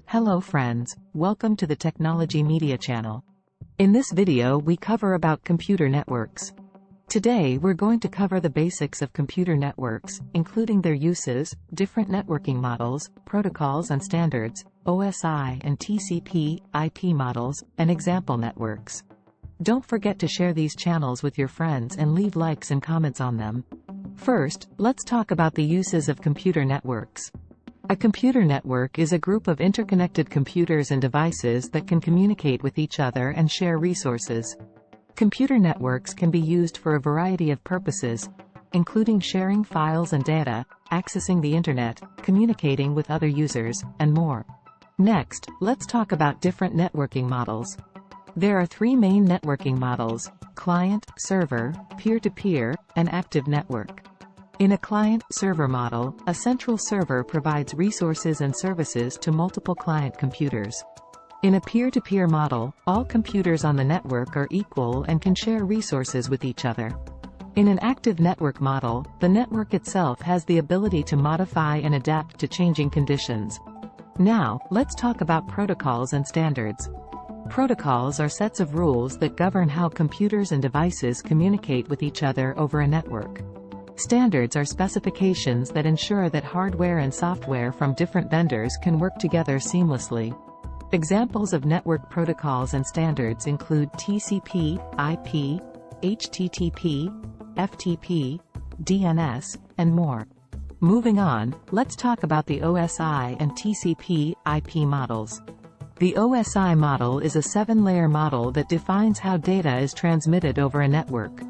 Hello friends, welcome to the Technologymedia channel. In this video we cover about computer networks. Today we're going to cover the basics of computer networks, including their uses, different networking models, protocols and standards, OSI and TCP, IP models, and example networks. Don't forget to share these channels with your friends and leave likes and comments on them. First, let's talk about the uses of computer networks. A computer network is a group of interconnected computers and devices that can communicate with each other and share resources. Computer networks can be used for a variety of purposes, including sharing files and data, accessing the internet, communicating with other users, and more. Next, let's talk about different networking models. There are three main networking models: client, server, peer-to-peer, and active network. In a client-server model, a central server provides resources and services to multiple client computers. In a peer-to-peer model, all computers on the network are equal and can share resources with each other. In an active network model, the network itself has the ability to modify and adapt to changing conditions. Now, let's talk about protocols and standards. Protocols are sets of rules that govern how computers and devices communicate with each other over a network. Standards are specifications that ensure that hardware and software from different vendors can work together seamlessly. Examples of network protocols and standards include TCP, IP, HTTP, FTP, DNS, and more. Moving on, let's talk about the OSI and TCP, IP models. The OSI model is a 7-layer model that defines how data is transmitted over a network.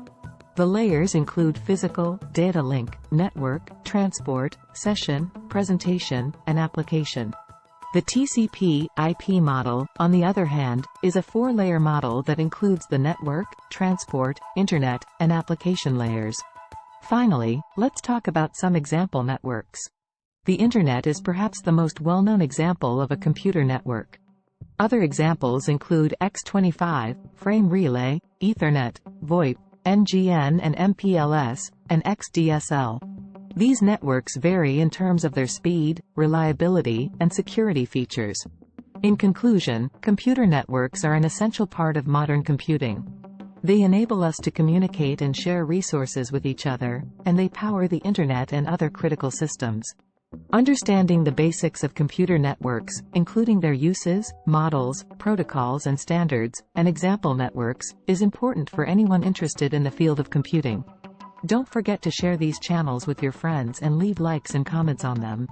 The layers include physical, data link, network, transport, session, presentation, and application. The TCP, IP model, on the other hand, is a 4-layer model that includes the network, transport, internet, and application layers. Finally, let's talk about some example networks. The internet is perhaps the most well-known example of a computer network. Other examples include X25, frame relay, Ethernet, VoIP, NGN and MPLS, and XDSL. These networks vary in terms of their speed, reliability, and security features. In conclusion, computer networks are an essential part of modern computing. They enable us to communicate and share resources with each other, and they power the internet and other critical systems. Understanding the basics of computer networks, including their uses, models, protocols and standards, and example networks, is important for anyone interested in the field of computing. Don't forget to share these channels with your friends and leave likes and comments on them.